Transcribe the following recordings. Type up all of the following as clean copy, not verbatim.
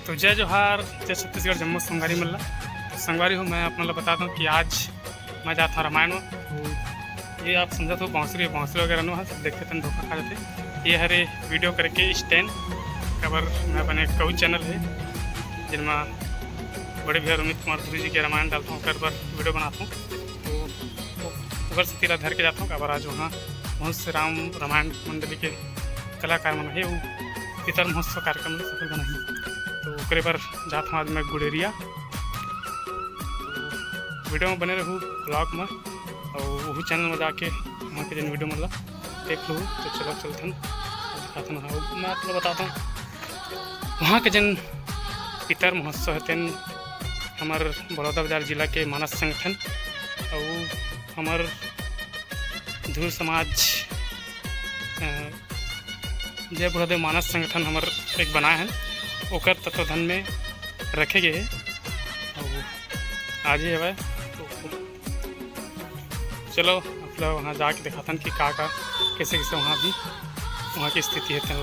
तो जय जोहार, जय छत्तीसगढ़, जम्मू संगवारी मल्ला। संगवारी हूँ मैं अपना बताता हूँ कि आज मैं जाता हूँ रामायण में। तो ये आप समझा तो बाँसुरी वगैरह नो है, देखते थे धोखा खा जाते। ये हरे वीडियो करके स्टैंड खबर मैं अपने कऊ चैनल है जिनमें बड़े भैया अमित कुमार धुरी जी के रामायण डालता हूँ, पर वीडियो बनाता हूँ। तो उधर से तीरा धर के जाता हूँ। खबर आज वहाँ बहुत से रामायण मंडली के कलाकार मन है, वो पितर महोत्सव कार्यक्रम में सफल बनाई। तो ओकरे पर जाता हूँ आज मैं गुड़ेरिया। तो वीडियो में बने रहूँ ब्लॉग में और वही चैनल में जाके वहाँ के जन वीडियो मतलब देख लूँ। तो चलो चलते हैं दिखाते हैं। मैं आपको बताता हूँ वहाँ के जन पितर महोत्सव है तेन हमार बलौदाबाजार जिला के मानस संगठन और हमार धूर समाज जय बुढ़ादेव मानस संगठन हमार एक बनाए हैं, ओकर तत्वाधान में रखे गए हैं। और आज ही है तो चलो आप लोग वहाँ जाके दिखाते हैं कि का कैसे कैसे वहाँ की स्थिति है। तेन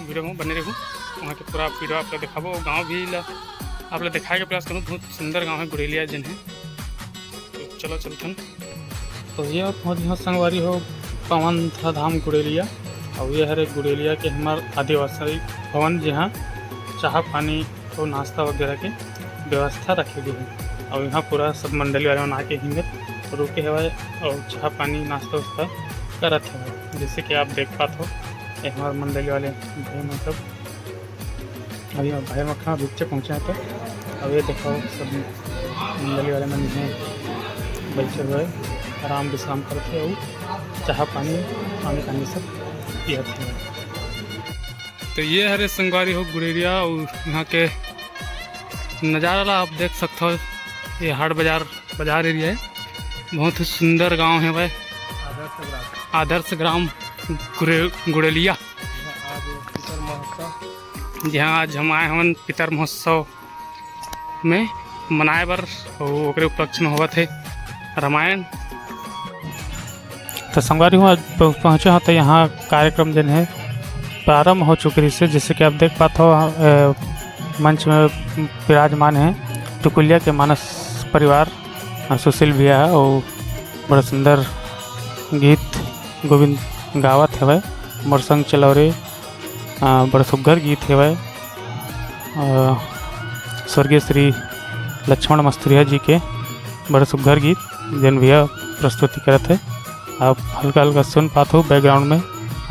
वीडियो में बने रहूँ, वहाँ के पूरा वीडियो आप लोग दिखाबो। गाँव भी आप लोग दिखाए के प्रयास करूँ। बहुत सुंदर गांव है गुड़ेलिया जन है। तो चलो चलते हैं। तो ये पहुँच यहाँ संगवारी हो पवन धाम गुड़ेलिया। और ये हरे गुड़ेलिया के हमारे आदिवासी भवन जहाँ चाह पानी और नाश्ता वगैरह के व्यवस्था रखे गई है। और यहाँ पूरा सब मंडली वाले बना के हिंगत रुके हुए और चाह पानी नाश्ता वास्ता करत है। जैसे कि आप देख पाते हो ये हमारे मंडली वाले भाई मतलब अभी भाई मखा बीच पहुँचे हैं। तो अब ये देखो सब मंडली वाले मन हैं बैठे हुए आराम विश्राम करते और चाह पानी सब पिया थे। तो ये हरे संगवारी हो गुड़ेरिया और यहाँ के नज़ारा आप देख सकते हो। ये हाट बाजार एरिया है, बहुत ही सुंदर गांव है भाई। आदर्श ग्राम गुड़ेलिया जहाँ आज हम आए हम पितर महोत्सव में मनाए बर और उपलक्ष्य में हुआ थे रामायण। तो संगवारी हूँ आज पहुँचे हैं। तो यहाँ कार्यक्रम जन है प्रारंभ हो चुकी है। जैसे कि आप देख पाते हो मंच में विराजमान है टुकुलिया के मानस परिवार सुशील भैया है और बड़ा सुंदर गीत गोविंद गावत है भाई। मोर संग चलौरे बड़ा सुघर गीत है भाई। स्वर्गीय श्री लक्ष्मण मस्तुरिया जी के बड़ा सुघर गीत जन भैया प्रस्तुति करते हैं। आप हल्का हल्का सुन पाते हो बैकग्राउंड में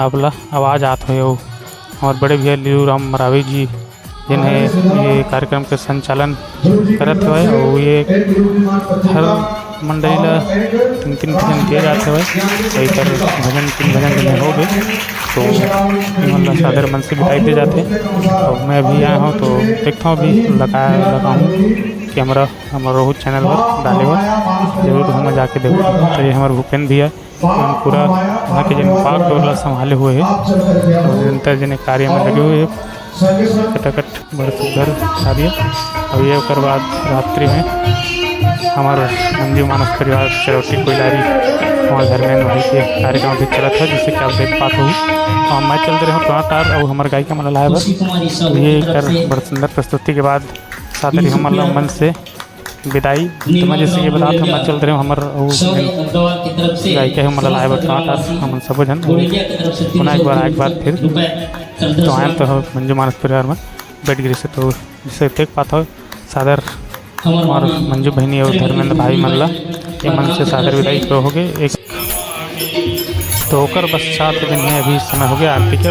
आपला आवाज़ आते हो। और बड़े भैया लीलू राम मरावी जी जिन्हें ये कार्यक्रम के संचालन करते हुए और ये हर मंडली ला तीन भजन दिए जाते हुए कई पर भजन 3 भजन जिन्हें हो गए तो मतलब सादर मन से बिताई दे जाते। और मैं अभी आया हूँ तो देखता हूँ अभी लगा हूँ कि हमारा रोहू चैनल पर डाले हुआ जरूर हम जाके देखो। तो ये हमारे भूपेंद्र भैया पूरा वहाँ के जिन पाक डोला संभाले हुए हैं और निरंतर जिन कार्य में लगे हुए हैं कटाकट बड़े सुंदर शादी। और ये उसके बाद रात्रि में हमारे मंजू मानस परिवार चरौटी कोयलारी हमारे घर में भाई के कार्यक्रम भी चला था। जिससे कि आप देख पाते हो और मैं चल रहे हूँ टमाटर और हमारे गाय का मतलब लाए बस ये कर बड़ा सुंदर प्रस्तुति के बाद सादर हमारे मन से विदाई। तो मैं जैसे ये बता मैं चल रहे हूँ हमारे गाय के मतलब लाए बस टमाटर हम सब जन पुनः एक बार फिर तो आए तो मंजू मानस परिवार में बैठ गई से। तो जिसे देख पाता हो सादर और मंजू बहनी और धर्मेंद्र भाई मल्ला ये मन से सादर विदाई हो गए एक। तो होकर बस 4 दिन है अभी समय हो गया आरती के।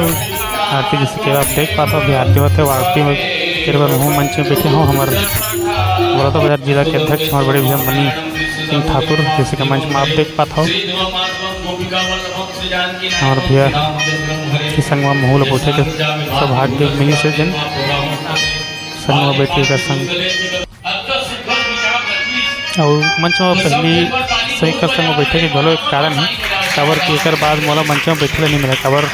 आरती जैसे कि आप देख पाते हो अभी आरती होते हो। आरती में फिर बार हूँ मंच में बैठे हूँ हमारे बलौदाबाजार जिला के अध्यक्ष हमारे बड़े भैया मनी सिंह ठाकुर जैसे कि मंच में आप देख पाते हो। हमारे भैया की संग में महूल बैठे के सौभाग्य मिली से जन संग में बैठे का संग और मंच में पहली सही कर संग में बैठे के गलो एक कारण है खबर की एक बाद मोला मंच में बैठे नहीं मिला। खबर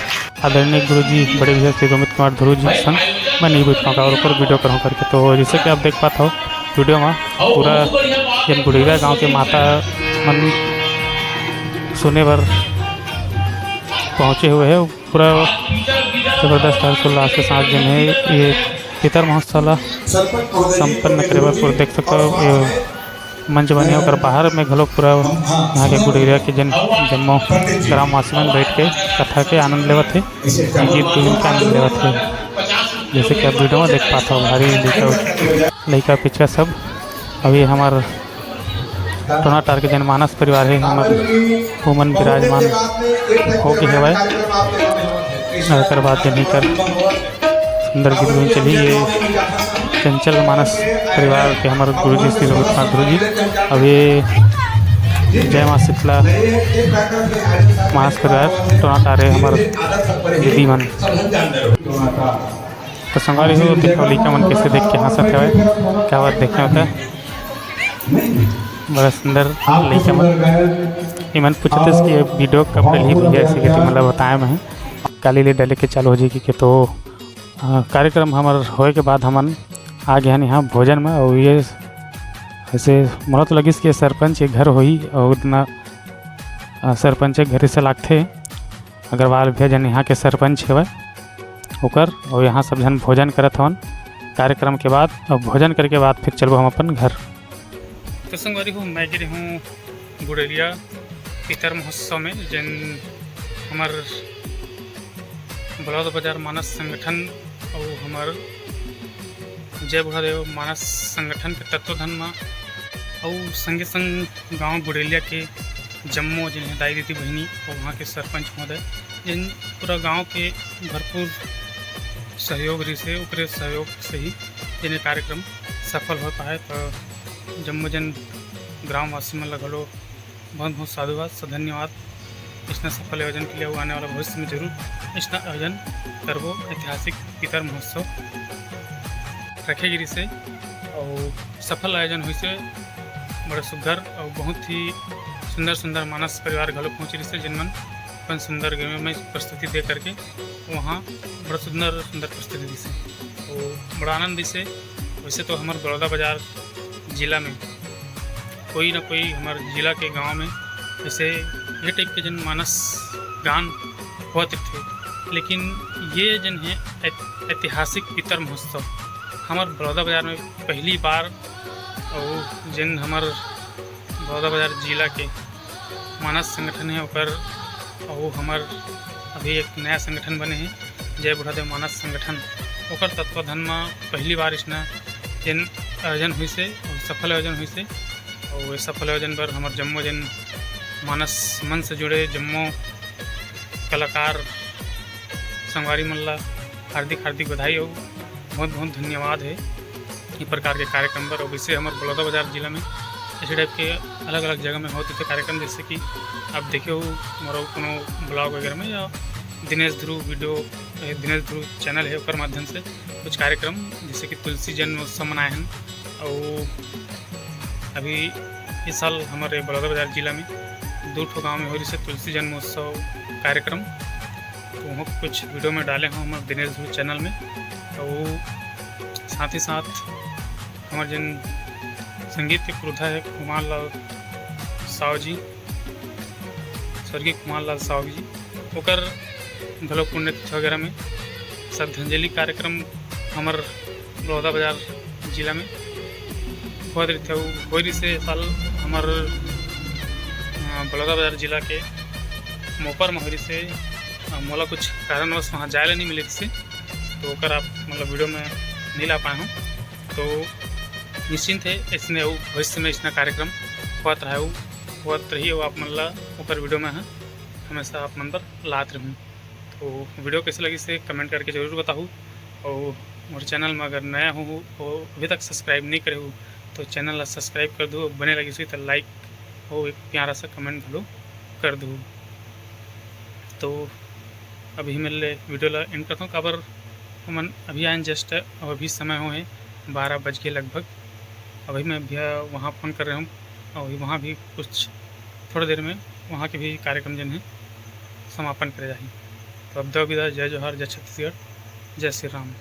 आदरणीय गुरु जी बड़े भैया श्री अमित कुमार धुरू जी संग मैं नहीं बैठ पाऊँगा और ऊपर वीडियो करूँ करके। तो जैसे कि आप देख पाते हो वीडियो में पूरा जन गुड़ेरिया गाँव के माता मन सुने पर पहुँचे हुए हैं। पूरा ज़बरदस्त हर्षोल्लास के साथ जन है ये पितर महोत्सव ला संपन्न करे बर पूरा देख सको मंच बने और बाहर में घलो पूरा यहाँ के गुड़िया के जन जम्मो ग्रामवासी में बैठ के कथा के आनंद लेवत है, गीत गोविंद का आनंद लेवत है। जैसे कि आप वीडियो में देख पाते हो भारी लड़का पिछका सब अभी हमार टोनाटार के जनमानस परिवार है हमार हुमन विराजमान हो के हवा कर बात जन कर सुंदर गीत गोविंद चली। ये चंचल मानस परिवार के हमारे गुरुजी श्री रघुनाथ गुरुजी अभी जय माँ शीतला मानस परिवार टोनाटार है हमारे दीदी मन तो संगवारी हो देखो लड़का मन कैसे देख के हंसत है क्या बात देखने होता है। बड़ा सुंदर लड़का मन इमन पूछते कि वीडियो कब डली भैया ऐसे कि मतलब बताए मैं काली ले डले के चालू हो जाएगी कि तो कार्यक्रम हमार होए के बाद हमन आ गए यहाँ भोजन में और ये ऐसे मोला तो लगिस कि सरपंच के घर होई और उतना सरपंच के घर से लागते अग्रवाल भैया जन यहाँ के सरपंच है होकर और यहाँ सब जन भोजन करत हवन कार्यक्रम के बाद और भोजन करके बाद फिर चलो हम अपन घर। तो संगवारी हूँ मैं गिरी हूँ गुड़ेलिया पितर महोत्सव में जिन हमार बलौद बाजार मानस संगठन और हमार जय बुढ़ादेव मानस संगठन के तत्वधन में और संगे संग गांव गुड़ेलिया के जम्मो जिन्हें दाई दीदी बहनी और वहाँ के सरपंच महोदय जिन पूरा गांव के भरपूर सहयोग रही से उकरे सहयोग से ही जिन्हें कार्यक्रम सफल हो पाए। तो जम्मो जन ग्रामवासी में लगलो बहुत बहुत साधुवाद धन्यवाद। इसने सफल आयोजन के लिए वो आने वाला भविष्य में जरूर इसका आयोजन करबो। ऐतिहासिक पितर महोत्सव रखेगिरी से और सफल आयोजन हुई से बड़े सुघर और बहुत ही सुंदर सुंदर मानस परिवार घलो पहुँची से जिनमन अपन सुंदर गेम में प्रस्तुति दे करके वहाँ बड़ा सुंदर सुंदर प्रस्तुति दी से तो बड़ा आनंद दी से। वैसे तो हमारे बड़ौदा बाजार जिला में कोई ना कोई हमारे जिला के गांव में जैसे ये टाइप के जन मानस गान होते थे, लेकिन ये जन है ऐतिहासिक पितर महोत्सव हमारे बड़ौदा बाजार में पहली बार और जिन हमारे बड़ौदा बाजार जिला के मानस संगठन है और हमार अभी एक नया संगठन बने हैं जय बुढ़ादेव मानस संगठन और तत्वाधान में पहली बार इसने जिन आयोजन हुई से और सफल आयोजन हुई से और सफल आयोजन पर हमारे जम्मो जिन मानस मन से जुड़े जम्मो कलाकार संगवारी मल्ला हार्दिक हार्दिक बधाई हो बहुत बहुत धन्यवाद है इस प्रकार के कार्यक्रम पर। और वैसे हमारे बड़ौदा बाजार जिला में ऐसे टाइप के अलग अलग जगह में होते थे कार्यक्रम, जैसे कि आप देखे हो मोरो कोनो ब्लॉग वगैरह में या दिनेश ध्रुव चैनल है उसके माध्यम से कुछ कार्यक्रम जैसे कि तुलसी जन्मोत्सव मनाए हैं। और अभी इस साल हमारे बड़ौदा बाजार जिला में 2 गाँव में हो रही से तुलसी जन्मोत्सव कार्यक्रम, तो वहाँ कुछ वीडियो में डाले हैं हमारे दिनेश ध्रुव चैनल में। और साथ ही साथ हमारे जिन संगीत के पुरोधा है कुमार लाल साव जी, स्वर्गीय कुमार लाल साव जी ओकर घलो पुण्यतिथि वगैरह में श्रद्धांजलि कार्यक्रम हमार बड़ौदा बाजार जिला में हो रही से साल हमार बड़ौदा बाजार जिला के मोपर में हो रही से मोला कुछ कारणवश वहाँ जाए नहीं मिले से तो ओकर आप मतलब वीडियो में नहीं ला पाए हूँ। तो निश्चिंत है इसने भविष्य में इसना कार्यक्रम होत रही हो आप मन ला ऊपर वीडियो में है हमेशा आप मन पर लात रहूँ। तो वीडियो कैसे लगी से कमेंट करके ज़रूर बताऊँ। और मेरे चैनल में अगर नया हो और अभी तक सब्सक्राइब नहीं करे हो तो चैनल ला सब्सक्राइब कर दो, बने लगी सी तो लाइक हो एक प्यारा सा कमेंट भलो कर दो। तो अभी मेरे वीडियो ला एंड करता हूँ काबर हमन अभी आए जस्ट और अभी समय हो है 12 बज के लगभग। अभी मैं भैया वहाँ फ़ोन कर रहा हूँ और वहाँ भी कुछ थोड़ी देर में वहाँ के भी कार्यक्रम जिन है समापन करे जाए। तो अब दो विदा, जय जोहार, जय छत्तीसगढ़, जय श्री राम।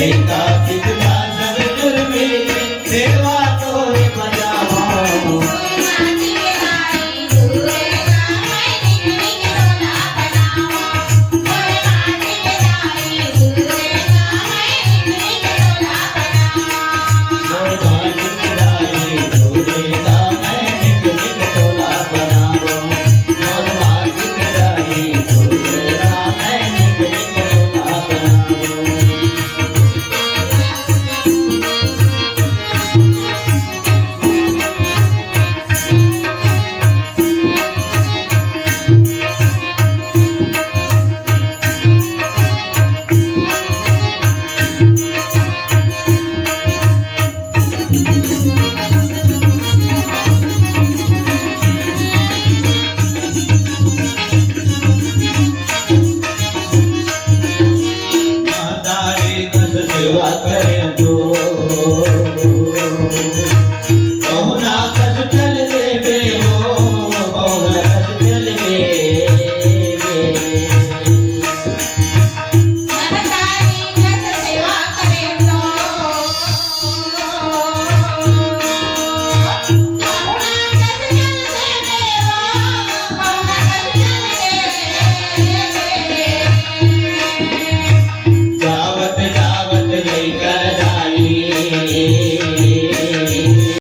कार्तिक